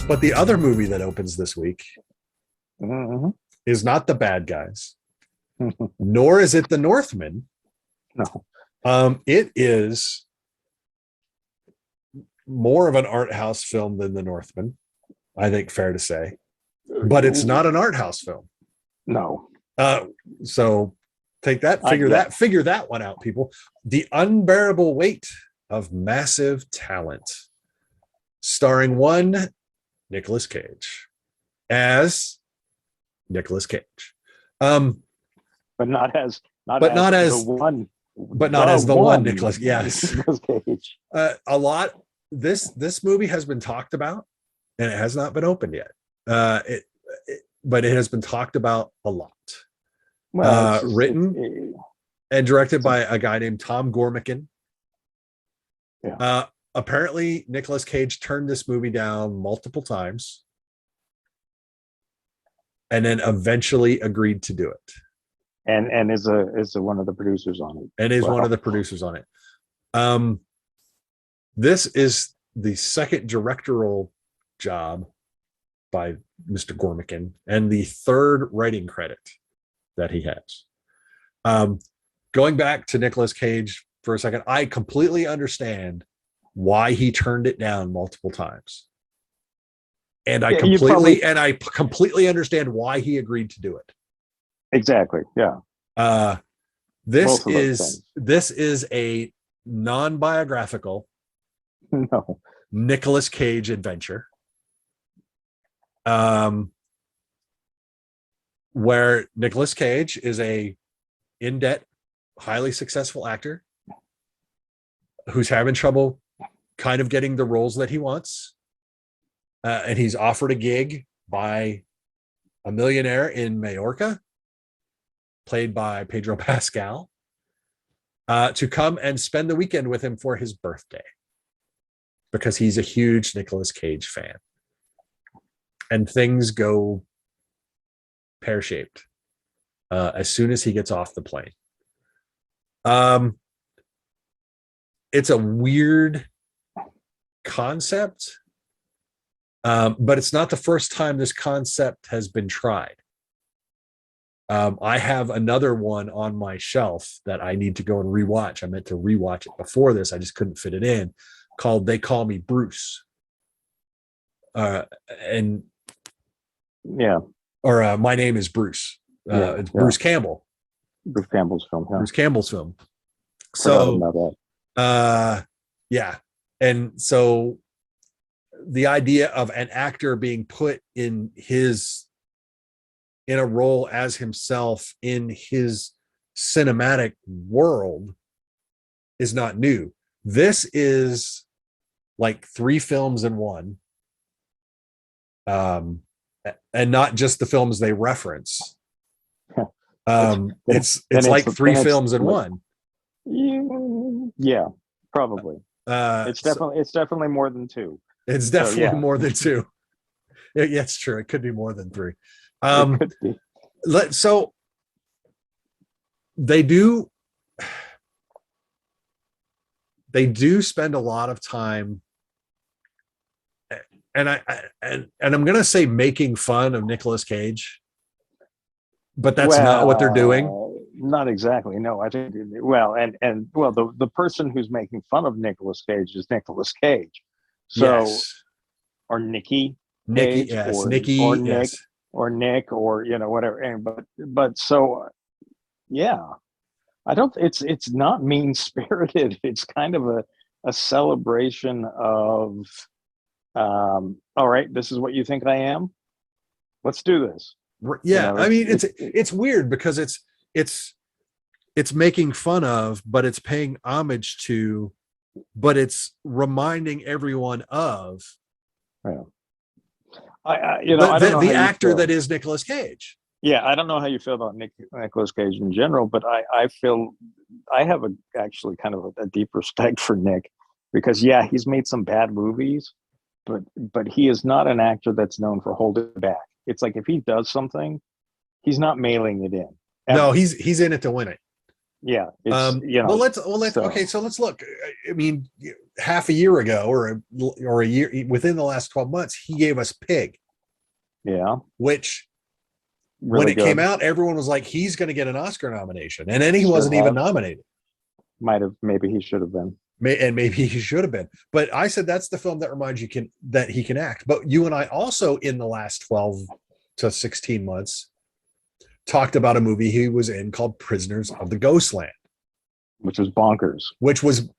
But the other movie that opens this week is not The Bad Guys, nor is it The Northman. No. It is more of an art house film than The Northman, I think, fair to say. But it's not an art house film. No. So take that, figure that one out, people. The Unbearable Weight of Massive Talent, starring one Nicolas Cage as Nicolas Cage. But not as the one Nicolas. Yes. Nicolas Cage. A lot. This movie has been talked about, and it has not been opened yet. But it has been talked about a lot. Well, written and directed by a guy named Tom Gormican. Yeah. Apparently, Nicolas Cage turned this movie down multiple times, and then eventually agreed to do it. And is one of the producers on it. And is one of the producers on it. This is the second directorial job by Mr. Gormican and the third writing credit that he has. Going back to Nicolas Cage for a second, I completely understand why he turned it down multiple times. And I completely understand why he agreed to do it. Exactly. Yeah. This is a non-biographical Nicolas Cage adventure. Where Nicolas Cage is a in-debt, highly successful actor who's having trouble kind of getting the roles that he wants. And he's offered a gig by a millionaire in Majorca, played by Pedro Pascal, to come and spend the weekend with him for his birthday, because he's a huge Nicolas Cage fan. And things go pear-shaped as soon as he gets off the plane. It's a weird concept, but it's not the first time this concept has been tried. I have another one on my shelf that I need to go and rewatch. I meant to rewatch it before this. I just couldn't fit it in, called They Call Me Bruce. And yeah, or My Name is Bruce. It's Bruce Campbell. Bruce Campbell's film. Yeah. Bruce Campbell's film. So, yeah. And so the idea of an actor being put in a role as himself in his cinematic world is not new. This is like 3 films in one. And not just the films they reference. It's like 3 films in one. Yeah, probably. It's definitely more than 2. It's definitely more than 2. Yeah, it's true. It could be more than 3. It could be. So they do spend a lot of time, and I'm going to say making fun of Nicolas Cage, but that's not what they're doing. Not exactly. No, I think, the person who's making fun of Nicolas Cage is Nicolas Cage. So, yes. Or Nikki, yes, Nikki, or Nick, yes. or Nick, or whatever. And but so, yeah, I don't. It's not mean spirited. It's kind of a celebration of. All right, this is what you think I am. Let's do this. Yeah, I mean, it's weird because it's making fun of, but it's paying homage to, but it's reminding everyone of. Yeah. I don't know the actor that is Nicolas Cage. Yeah, I don't know how you feel about Nicolas Cage in general, but I feel I have actually kind of a deep respect for Nick, because he's made some bad movies, but he is not an actor that's known for holding back. It's like if he does something, he's not mailing it in. Ever. No, he's in it to win it. Yeah. Okay, so let's look. I mean, half a year ago or a year within the last 12 months, he gave us Pig. Yeah. Which Really when it good. came out, everyone was like, he's going to get an Oscar nomination. And then he Should wasn't have. even nominated. Maybe he should have been. And maybe he should have been. But I said that's the film that reminds you that he can act. But you and I also in the last 12 to 16 months talked about a movie he was in called Prisoners of the Ghostland, which was bonkers. Which was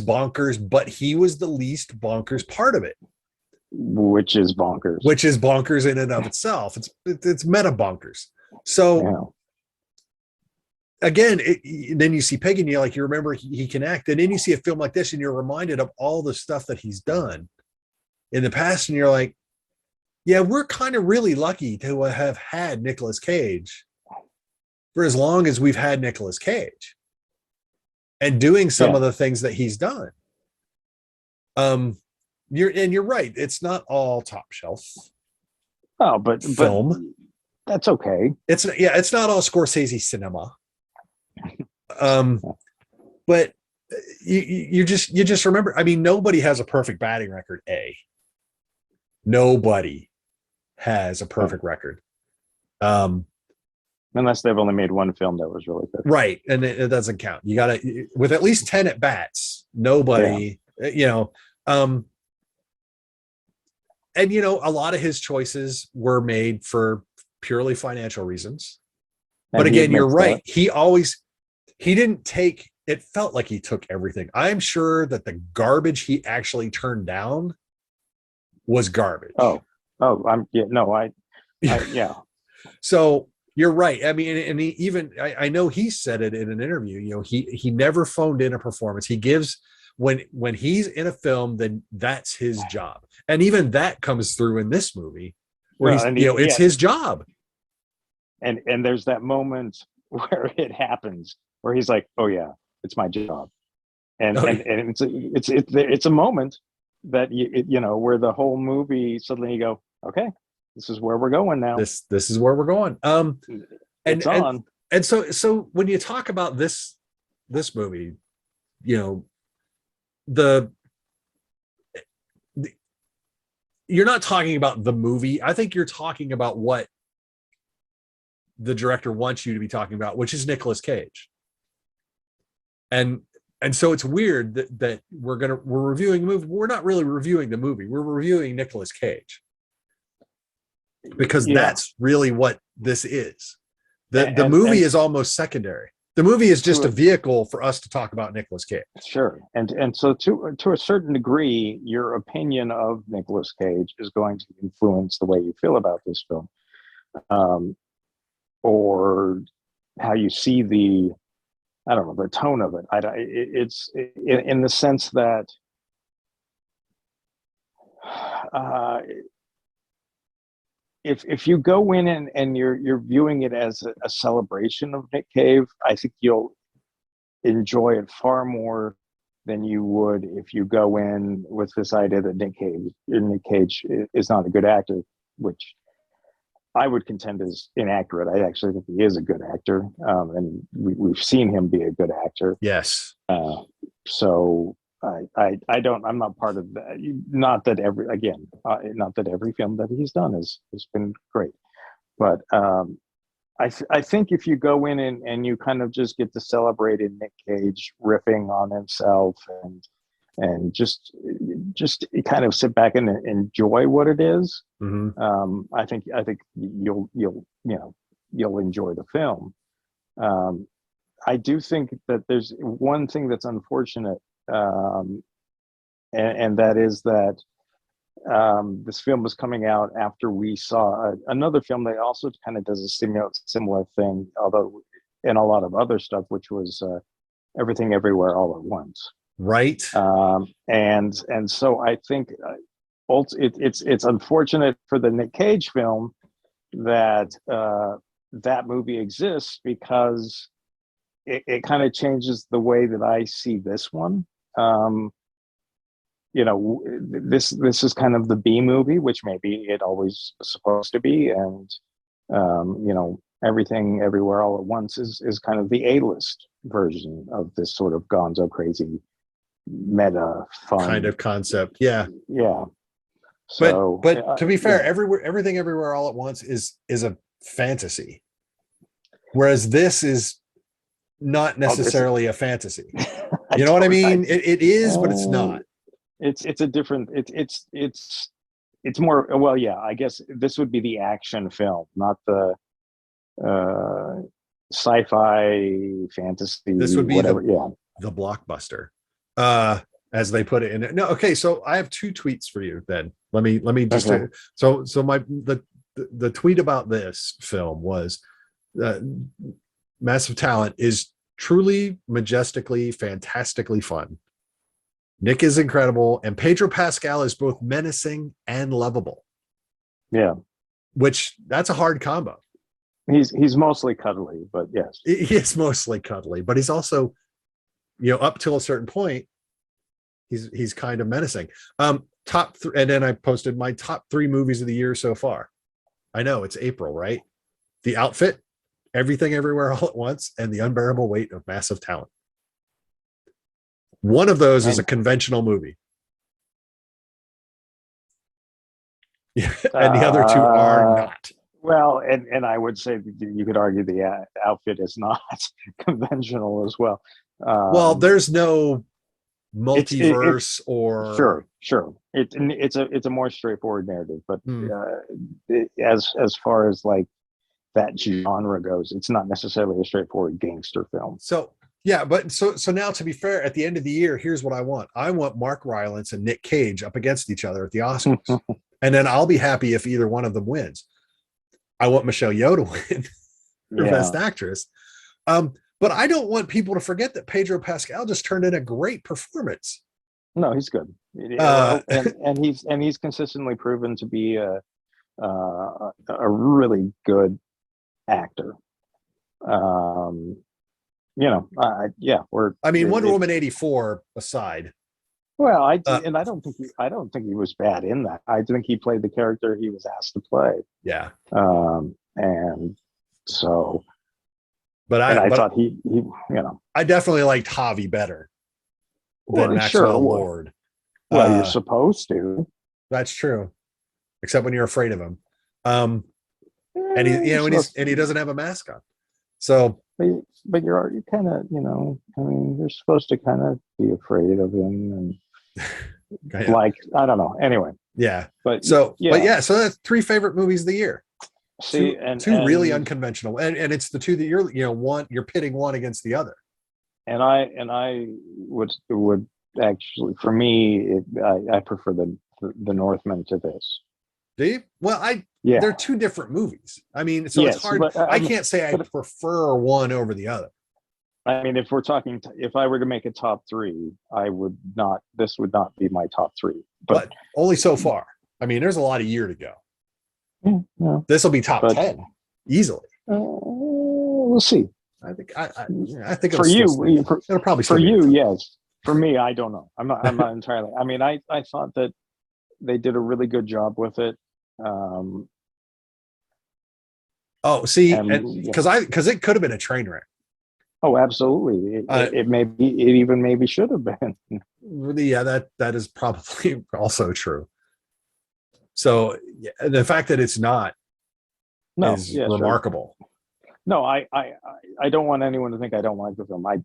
bonkers, but he was the least bonkers part of it. Which is bonkers. Which is bonkers in and of itself. It's meta bonkers. So yeah. Again, then you see Pig and you remember he can act. And then you see a film like this and you're reminded of all the stuff that he's done in the past. And you're like, yeah, we're kind of really lucky to have had Nicolas Cage for as long as we've had Nicolas Cage and doing some of the things that he's done. You're right. It's not all top shelf. Oh, but film. That's okay. It's not all Scorsese cinema. But you just remember, I mean, nobody has a perfect batting record. Nobody has a perfect record. Unless they've only made one film that was really good. Right. And it doesn't count. You gotta, with at least 10 at bats, nobody, and a lot of his choices were made for purely financial reasons. But again, you're right. He didn't take, it felt like he took everything. I'm sure that the garbage he actually turned down was garbage. Yeah. So you're right. I mean, and I know he said it in an interview, he never phoned in a performance. He gives, when he's in a film, then that's his job. And even that comes through in this movie where it's his job. And there's that moment where it happens where he's like, oh yeah, it's my job. And it's a moment that where the whole movie suddenly you go, okay, this is where we're going now. This is where we're going. And so when you talk about this movie, you're not talking about the movie. I think you're talking about what the director wants you to be talking about, which is Nicolas Cage. And so it's weird that we're reviewing the movie. We're not really reviewing the movie. We're reviewing Nicolas Cage. Because that's really what this is. The movie is almost secondary. The movie is just a vehicle for us to talk about Nicolas Cage. Sure. And so to a certain degree, your opinion of Nicolas Cage is going to influence the way you feel about this film. Or how you see the tone of it. It's in the sense that if you go in and you're viewing it as a celebration of Nick Cage, I think you'll enjoy it far more than you would if you go in with this idea that Nick Cage is not a good actor, which I would contend is inaccurate. I actually think he is a good actor, and we've seen him be a good actor. Yes. So I'm not part of that. Not that every film that he's done has been great, but I think if you go in and you kind of just get to celebrate Nick Cage riffing on himself and just kind of sit back and enjoy what it is. Mm-hmm. I think you'll enjoy the film. I do think that there's one thing that's unfortunate, and that is that this film was coming out after we saw another film that also kind of does a similar thing, although in a lot of other stuff, which was Everything Everywhere All at Once. Right. And so I think it's unfortunate for the Nick Cage film that that movie exists, because it kind of changes the way that I see this one. This is kind of the B movie, which maybe it always was supposed to be, and Everything Everywhere All at Once is kind of the A-list version of this sort of gonzo crazy meta fun kind of concept. Yeah. Yeah. So, but to be fair, everything everywhere all at once is a fantasy, whereas this is not necessarily a fantasy. You know what I mean? It is, but it's not. It's a different. It's more. Well, yeah. I guess this would be the action film, not the sci-fi fantasy. This would be whatever. the blockbuster, as they put it in it. No, okay. So I have two tweets for you. Then let me just. Okay. So the tweet about this film was, Massive Talent is truly majestically, fantastically fun. Nick is incredible, and Pedro Pascal is both menacing and lovable. Yeah, which that's a hard combo. He's mostly cuddly, but yes, he is mostly cuddly, but he's also, up till a certain point, he's kind of menacing. Top three, and then I posted my top 3 movies of the year so far. I know it's April, right? The Outfit, Everything Everywhere All at Once, and The Unbearable Weight of Massive Talent. One of those is a conventional movie. And the other 2 are not. Well, and I would say you could argue the Outfit is not conventional as well. Well, there's no multiverse or sure. It's a more straightforward narrative, but as far as like that genre goes, it's not necessarily a straightforward gangster film. So yeah, but so now, to be fair, at the end of the year, here's what I want. I want Mark Rylance and Nick Cage up against each other at the Oscars. And then I'll be happy if either one of them wins. I want Michelle Yeoh to win for Best Actress. But I don't want people to forget that Pedro Pascal just turned in a great performance. No, he's good. And he's consistently proven to be a really good actor. Wonder Woman 84 aside. Well, I don't think he was bad in that. I think he played the character he was asked to play. Yeah. And so, I thought he I definitely liked Javi better than Maxwell Lord. Well, you're supposed to. That's true, except when you're afraid of him. And he doesn't have a mask on. So, but you're kind of, you're supposed to kind of be afraid of him and like, I don't know. Anyway. Yeah. So that's 3 favorite movies of the year. See, two really unconventional, and it's the 2 that you're pitting one against the other. And I would actually, for me, I prefer the Northman to this. Do you? Well, they're 2 different movies. I mean, so it's hard. But, I can't say I prefer one over the other. I mean, if I were to make a top 3, this would not be my top 3. But only so far. I mean, there's a lot of year to go. Yeah. This will be top 10 easily. We'll see. I think for you, it'll probably for you, yes. For me, I don't know. I'm not entirely. I mean, I thought that they did a really good job with it. Because it could have been a train wreck. Oh, absolutely. It even maybe should have been. Yeah, that is probably also true. So the fact that it's not is remarkable. Sure. No, I don't want anyone to think I don't like the film. I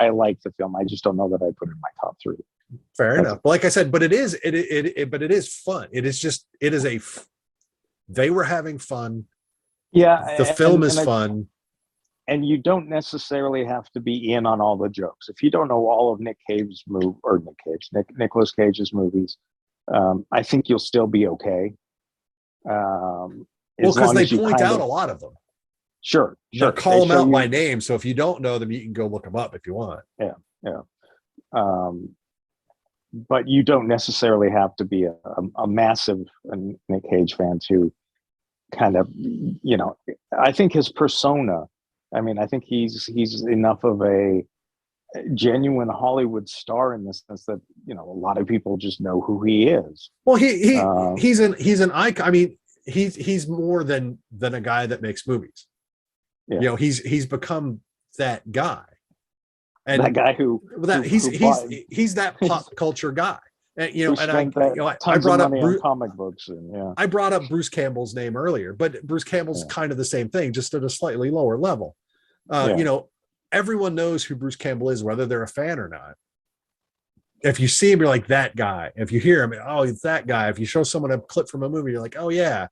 like the film. I just don't know that I put it in my top 3. Fair enough. But like I said, but it is fun. They were having fun. Yeah. The film is fun. And you don't necessarily have to be in on all the jokes. If you don't know all of Nicolas Cage's movies, I think you'll still be okay. Because they point out a lot of them. Sure. They'll call them out by name. So if you don't know them, you can go look them up if you want. Yeah. But you don't necessarily have to be a massive Nick Cage fan to kind of, I think his persona, I think he's enough of a genuine Hollywood star in the sense that, a lot of people just know who he is. Well, he's an icon. I mean, he's more than a guy that makes movies. Yeah. He's become that guy. And that guy who that he's that pop culture guy. And who spent I tons brought of up money on comic books, and I brought up Bruce Campbell's name earlier, but Bruce Campbell's kind of the same thing, just at a slightly lower level. You know, everyone knows who Bruce Campbell is, whether they're a fan or not. If you see him, you're like, that guy. If you hear him, oh, it's that guy. If you show someone a clip from a movie, you're like, oh yeah.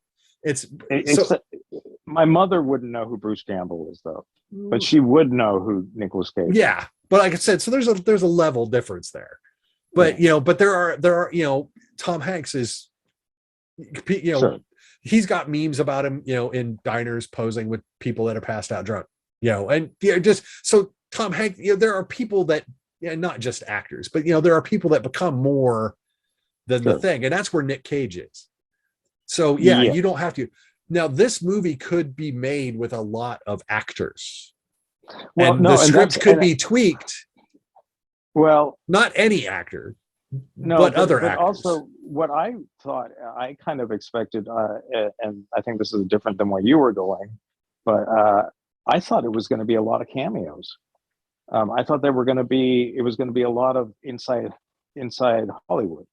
My mother wouldn't know who Bruce Campbell is, though, but she would know who Nicolas Cage. Yeah, but like I said, so there's a level difference there. But you know, but there are you know, Tom Hanks is, you know, he's got memes about him, you know, in diners posing with people that are passed out drunk, you know, and just so Tom Hanks, you know, there are people that, not just actors, but you know, there are people that become more than the thing, and that's where Nick Cage is. So you don't have to. Now, this movie could be made with a lot of actors, and the script could be tweaked. Well, not any actor, but other actors. Also, what I thought, I kind of expected, and I think this is different than where you were going, but I thought it was going to be a lot of cameos. I thought it was going to be a lot of inside Hollywood.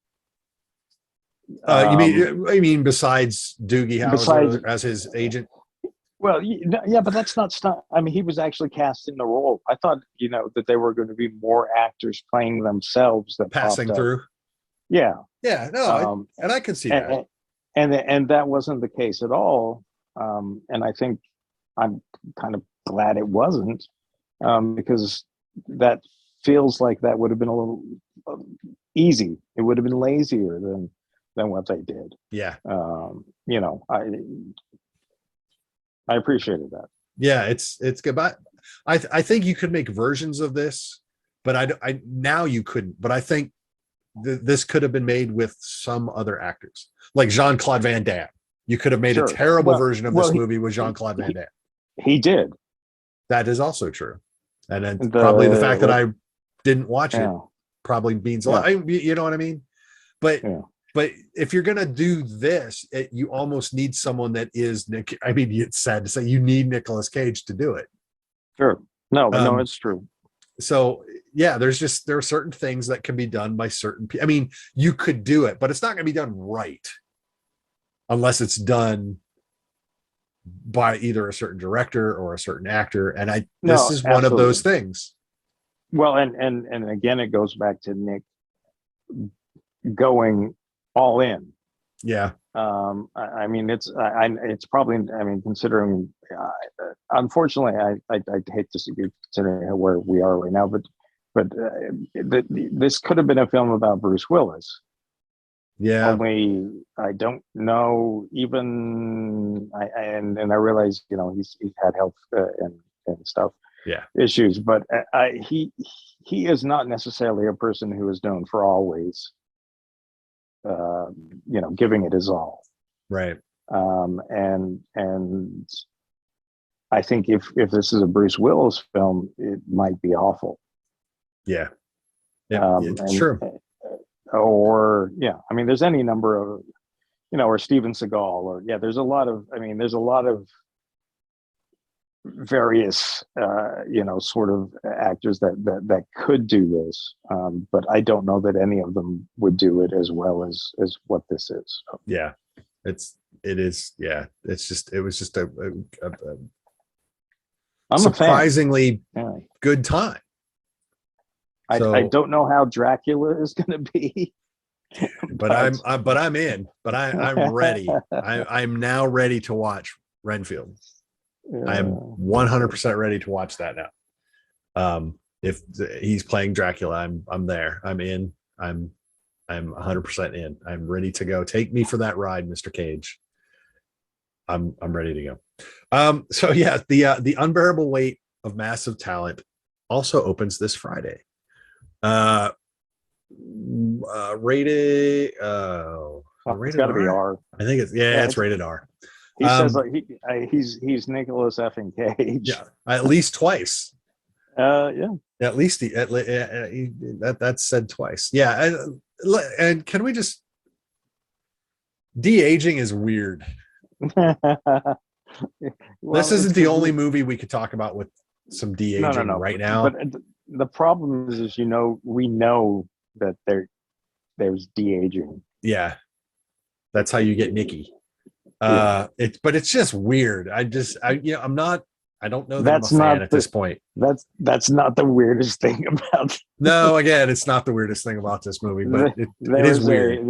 You mean besides Doogie Howser as his agent? Well, yeah, but that's not stuff. I mean, he was actually cast in the role. I thought, you know, that there were going to be more actors playing themselves that passing through. Yeah, no, and I could see that. And that wasn't the case at all. And I think I'm kind of glad it wasn't, because that feels like that would have been a little easy. It would have been lazier than what they did. Yeah. You know, I appreciated that. Yeah, it's good. But I think you could make versions of this, but I now you couldn't. But I think this could have been made with some other actors, like Jean-Claude Van Damme. You could have made a terrible version of this movie with Jean-Claude Van Damme. He did. That is also true. And then probably the fact that I didn't watch it probably means a lot. You know what I mean? But if you're gonna do this, you almost need someone that is Nick. I mean, it's sad to say you need Nicolas Cage to do it. Sure. No, it's true. So yeah, there are certain things that can be done by certain people. I mean, you could do it, but it's not gonna be done right unless it's done by either a certain director or a certain actor. And this is one of those things. Well, and again, it goes back to Nick going all in. Yeah. I mean, it's probably, I mean, considering, unfortunately, I hate to see, considering where we are right now, but this could have been a film about Bruce Willis. Yeah. Only I don't know even, and I realize, you know, he's had health and stuff. Yeah. Issues, but he is not necessarily a person who is known for always, you know, giving it his all. Right. And I think if this is a Bruce Willis film, it might be awful. Yeah. Yeah. Sure. Or I mean, there's any number of, you know, or Steven Seagal, or there's a lot of various you know, sort of actors that could do this, but I don't know that any of them would do it as well as what this is. So. Yeah, it was just a surprisingly good time. I don't know how Dracula is going to be, but I'm in. But I'm ready. I'm now ready to watch Renfield. I am 100% ready to watch that now. If he's playing Dracula, I'm there. I'm in. I'm 100% in. I'm ready to go. Take me for that ride, Mr. Cage. I'm ready to go. So yeah, the unbearable weight of massive talent also opens this Friday. Rated. It's got to be R. I think it's rated R. He says like he's Nicolas effing Cage. Yeah, at least twice. Yeah. At least that's said twice. Yeah, and can we just de-aging is weird. This isn't the only movie we could talk about with some de-aging right now. the problem is, we know that there's de-aging. Yeah, that's how you get Nikki. Yeah. But it's just weird. I'm not. I don't know that That's I'm a fan not at this point. that's not the weirdest thing about No, again, it's not the weirdest thing about this movie, but it there is was weird.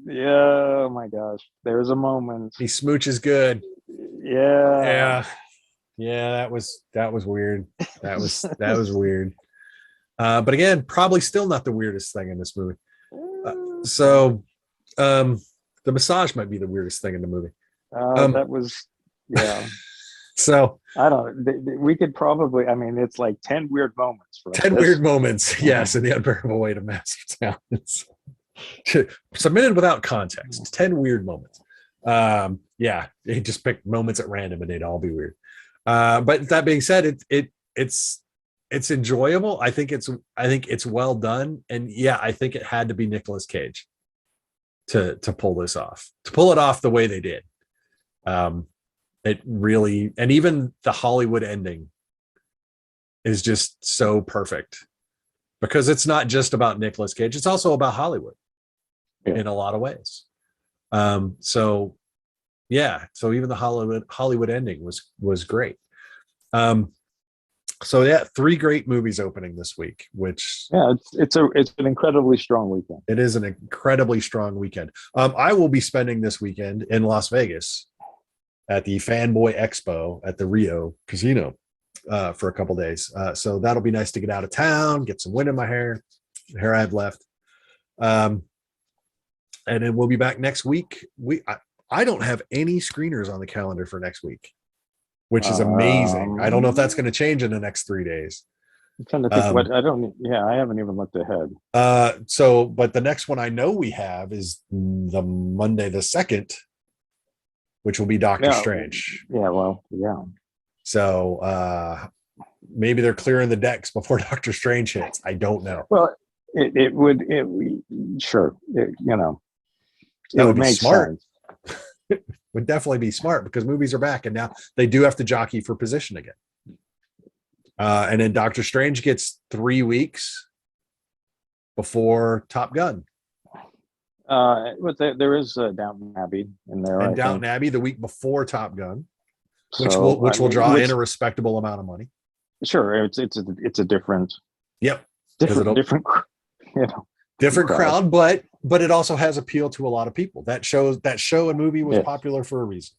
yeah, oh my gosh, there was a moment. He smooches good. Yeah. Yeah, yeah, that was weird. That was weird. But again, probably still not the weirdest thing in this movie. So the massage might be the weirdest thing in the movie. That was, yeah. So I don't. We could probably. I mean, it's like 10 weird moments for 10 this. weird moments, yes, in the unbearable weight of massive talents. Submitted without context. 10 weird moments. Yeah, he just picked moments at random and they'd all be weird. But that being said, it's enjoyable. I think it's well done, and yeah, I think it had to be Nicolas Cage to pull this off, to pull it off the way they did. It really, and even the Hollywood ending is just so perfect because it's not just about Nicolas Cage, it's also about Hollywood in a lot of ways. So yeah, so even the Hollywood ending was great. So yeah, 3 great movies opening this week, which it's an incredibly strong weekend. It is an incredibly strong weekend. I will be spending this weekend in Las Vegas at the Fanboy Expo at the Rio Casino for a couple days. So that'll be nice to get out of town, get some wind in my hair, the hair I have left. And then we'll be back next week. I don't have any screeners on the calendar for next week, which is amazing. I don't know if that's going to change in the next 3 days. I'm trying to think I haven't even looked ahead. But the next one I know we have is the Monday the 2nd, which will be Doctor Strange. Yeah, well, yeah. So maybe they're clearing the decks before Doctor Strange hits. I don't know. Well, it would make smart. sense. Would definitely be smart because movies are back and now they do have to jockey for position again. And then Doctor Strange gets 3 weeks before Top Gun. But there is Downton Abbey in there, and Downton Abbey the week before Top Gun, which will draw in a respectable amount of money. Sure, it's a different. Yep, different crowd, but it also has appeal to a lot of people. That show and movie was popular for a reason.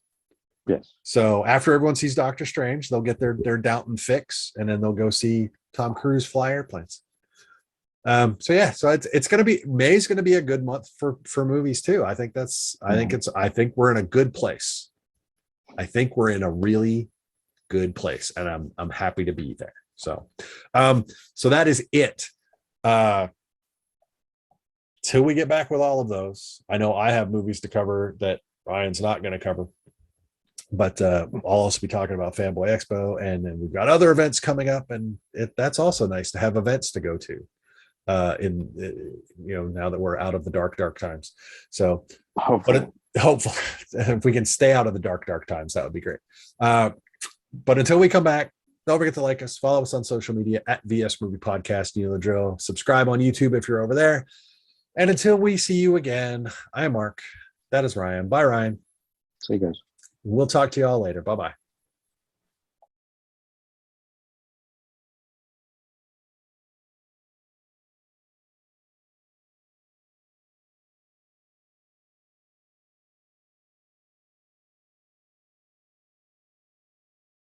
Yes. So after everyone sees Doctor Strange, they'll get their Downton fix, and then they'll go see Tom Cruise fly airplanes. So it's going to be May's going to be a good month for movies too. I think we're in a good place. I think we're in a really good place, and I'm happy to be there. So that is it. Till we get back with all of those, I know I have movies to cover that Ryan's not going to cover, but I'll also be talking about Fanboy Expo, and then we've got other events coming up, and that's also nice to have events to go to. Now that we're out of the dark times. So hopefully if we can stay out of the dark times, that would be great. But until we come back, don't forget to like us, follow us on social media at VS Movie Podcast. You know the drill. Subscribe on YouTube if you're over there. And until we see you again, I'm Mark. That is Ryan. Bye, Ryan. See you guys. We'll talk to you all later. Bye-bye.